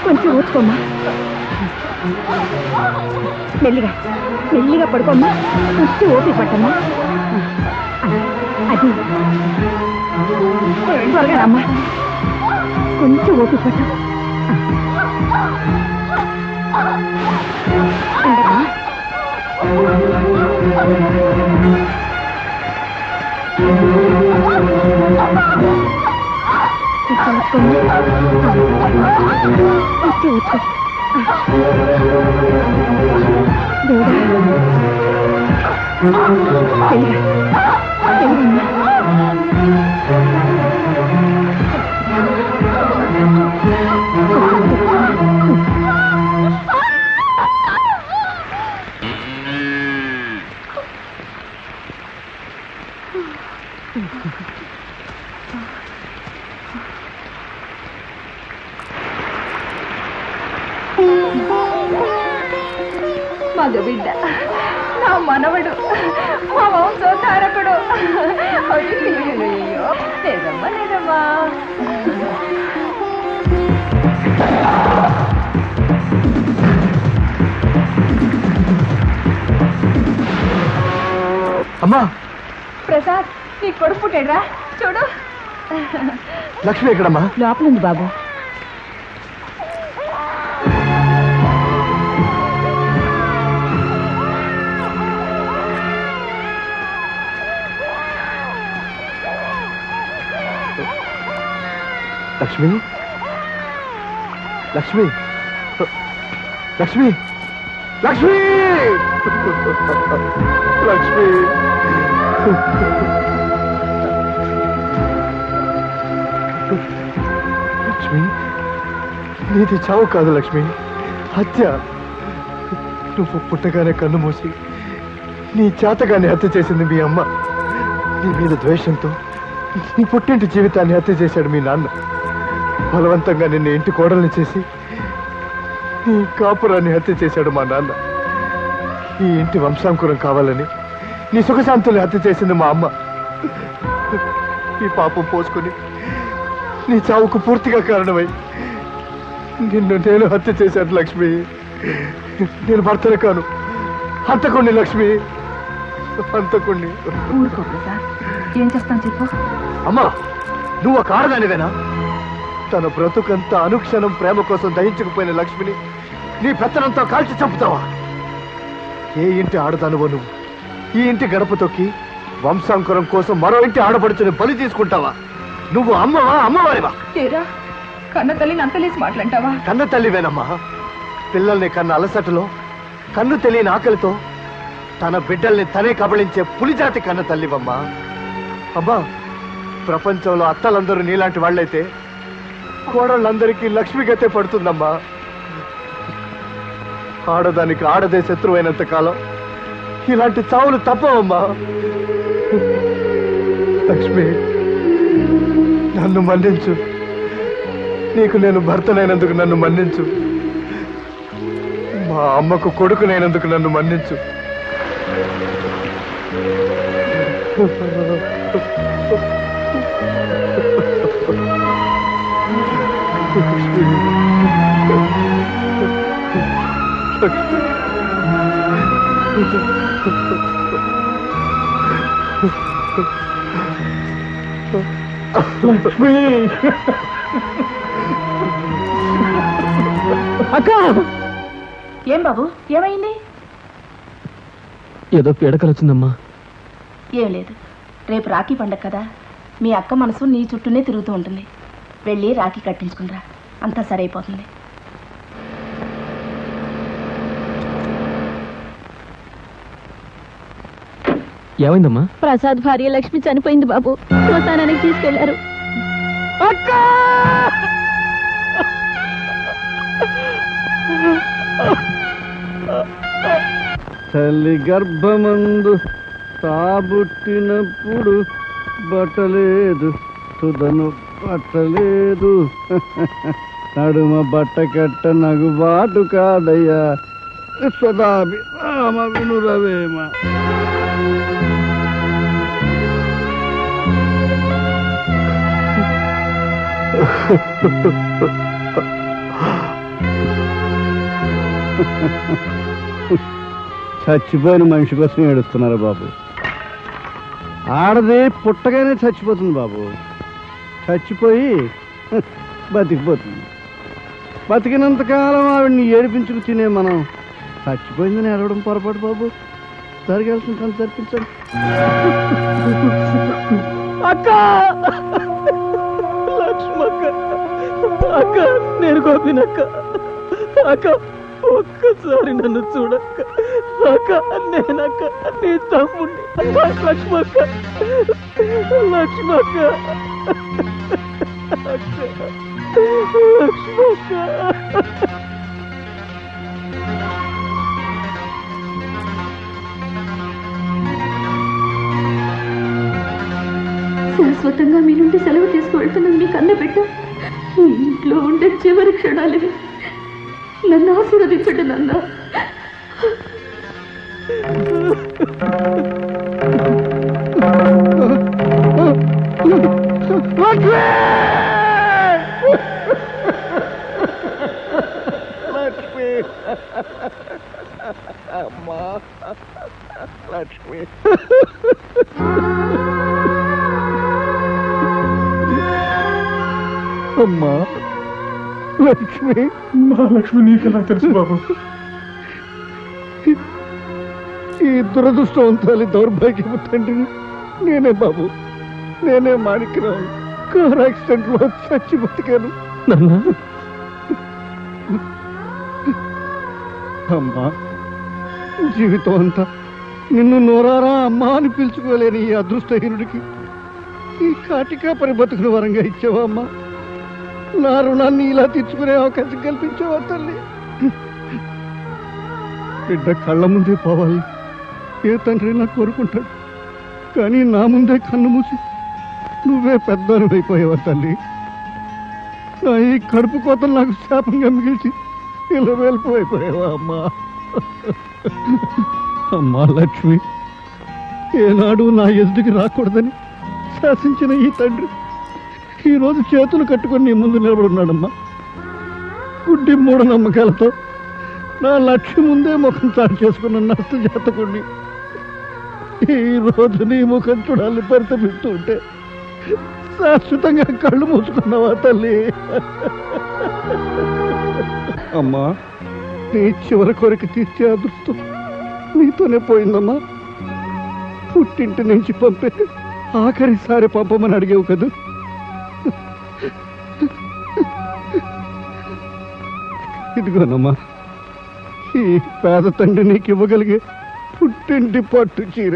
కొంచెం ఊచుకోమ్మా, మెల్లిగా మెల్లిగా పడుకోమ్మా, కొంచెం ఓపిక పట్టమ్మా. అది త్వరగా అమ్మా, కొంచెం ఓపిక పట్టు. మగబిడ్డ, నా మనవడు, మా వంశోద్ధారకుడు. అయ్యో లేదమ్మా లేదమ్మా. అమ్మా ప్రసాద్, నీ కొడుకు పుట్టాడురా, చూడు. లక్ష్మి ఎక్కడమ్మా? లోపలుంది బాబు. లక్ష్మి, లక్ష్మి, లక్ష్మి, లక్ష్మి, లక్ష్మి. లక్ష్మి, నీది చావు కాదు లక్ష్మి, హత్య. నువ్వు పుట్టగానే కన్ను మూసి నీ చేతగానే హత్య చేసింది మీ అమ్మ. నీ మీద ద్వేషంతో నీ పుట్టింటి జీవితాన్ని హత్య చేశాడు మీ నాన్న. బలవంతంగా నిన్ను ఇంటి కోడల్ని చేసి నీ కాపురాన్ని హత్య చేశాడు మా నాన్న. ఈ ఇంటి వంశాంకురం కావాలని నీ సుఖశాంతుల్ని హత్య చేసింది మా అమ్మ. ఈ పాపం పోసుకుని నీ చావుకు పూర్తిగా కారణమై నిన్ను నేను హత్య చేశాను లక్ష్మి. నేను భర్తనే కాను, హంతకుణ్ణి లక్ష్మి, హంతకుణ్ణి. ఏం చేస్తాను చెప్పు. అమ్మా, నువ్వు ఒక ఆడదానివేనా? తన బ్రతుకంతా అనుక్షణం ప్రేమ కోసం దహించుకుపోయిన లక్ష్మిని నీ పెత్తనంతో కాల్చి చంపుతావా? ఏ ఇంటి ఆడదానువో నువ్వు ఈ ఇంటి గడప తొక్కి వంశాంకురం కోసం మరో ఇంటి ఆడపడుచుని బలి తీసుకుంటావా? నువ్వు అమ్మవా, అమ్మవారివా? కన్న తల్లిని అంతలేసి మాట్లాంటావా? కన్న తల్లివేనమ్మా. పిల్లల్ని కన్న అలసటలో, కన్ను తెలియని ఆకలితో తన బిడ్డల్ని తనే కబళించే పులిజాతి కన్న తల్లివమ్మా. అబ్బా, ప్రపంచంలో అత్తలందరూ నీలాంటి వాళ్ళైతే కోడళ్ళందరికీ లక్ష్మి గతే పడుతుందమ్మా. ఆడదానికి ఆడదే శత్రువు అయినంత కాలం ఇలాంటి చావులు తప్పవమ్మా. లక్ష్మి, నన్ను మన్నించు. నీకు నేను భర్తనైనందుకు నన్ను మన్నించు. మా అమ్మకు కొడుకునైనందుకు నన్ను మన్నించు. లక్ష్మి అక్క. ఏం బాబు, ఏమైంది? ఏదో పీడకలొచ్చిందమ్మా. ఏం లేదు, రేపు రాఖీ పండగ కదా, మీ అక్క మనసు నీ చుట్టూనే తిరుగుతూ ఉంటుంది. వెళ్ళి రాఖీ కట్టించుకునిరా, అంతా సరైపోతుంది. ఏమైందమ్మా? ప్రసాద్ భార్య లక్ష్మి చనిపోయింది బాబు, శ్మశానానికి తీసుకెళ్లారు. తల్లి గర్భమందు తాబుట్టినప్పుడు బట్టలేదు, తుదను పట్టలేదు. నడుమ బట్ట కట్ట నగుబాటు కాదయ్యా, సదాభి రామ వినురవేమ. చచ్చిపోయిన మనిషి కోసం ఏడుస్తున్నారు బాబు. ఆడది పుట్టగానే చచ్చిపోతుంది బాబు. చచ్చిపోయి బతికిపోతుంది. బతికినంతకాలం ఆవిడ్ని ఏడిపించుకు తినే మనం చచ్చిపోయిందని ఏడవడం పొరపాటు బాబు. జరగాల్సిన పని జరిపించండి. అక్క, లక్ష్మక్క, అక్క, నేను గోపినక్క. అక్క, ఒక్కసారి నన్ను చూడక్క. అక్క, నేనక్క, నీ తమ్ముడిని. లక్ష్మక్క, లక్ష్మక్క, లక్ష్మక్క. శాశ్వతంగా మీ నుండి సెలవు తీసుకువెళ్తున్నాను మీ కన్న బిడ్డ. ఈ ఇంట్లో ఉండే చివరి క్షణాలివి. నన్ను ఆశీర్వదించండి నాన్న. లక్ష్మి, అమ్మా లక్ష్మి. అమ్మా లక్ష్మి. మా లక్ష్మి నీకెలా తెలుసు బాబు? ఈ దురదృష్టవంతాలి దౌర్భాగ్యము తండ్రిని నేనే బాబు. నేనే మాణిక్యరావు. కార్ యాక్సిడెంట్ లో చచ్చి బతికాను. అమ్మా, జీవితం అంతా నిన్ను నోరారా అమ్మా అని పిలుచుకోలేని ఈ అదృష్టహీనుడికి ఈ కాటికా పరి బతుకుని వరంగా ఇచ్చావా అమ్మా? నా రుణాన్ని ఇలా తీర్చుకునే అవకాశం కల్పించావా తల్లి? బిడ్డ కళ్ళ ముందే పోవాలి ఏ తండ్రి నాకు కోరుకుంటాడు. కానీ నా ముందే కన్ను మూసి నువ్వే పెద్దను అయిపోయావా తల్లి? నా ఈ కడుపు కోతలు నాకు శాపంగా మిగిల్చి ఇలా వెళ్ళిపోయిపోయావా అమ్మా? అమ్మా లక్ష్మి, ఏనాడు నా ఎదుటికి రాకూడదని శాసించిన ఈ తండ్రి ఈరోజు చేతులు కట్టుకొని నీ ముందు నిలబడున్నాడమ్మా. గుడ్డి మూఢనమ్మకాలతో నా లక్ష్యం ముందే ముఖం చాటు చేసుకున్న నష్ట జాతకుడిని ఈ రోజు నీ ముఖం చూడాలని పరితపిస్తూ ఉంటే శాశ్వతంగా కళ్ళు మూసుకున్నావా తల్లి? అమ్మా, నీ చివరి కోరిక తీర్చే అదృష్టం నీతోనే పోయిందమ్మా. పుట్టింటి నుంచి పంపే ఆఖరిసారి పంపమని అడిగావు కదా. ఇదిగోనమ్మా, ఈ పేద తండ్రి నీకు ఇవ్వగలిగే పుట్టింటి పట్టు చీర.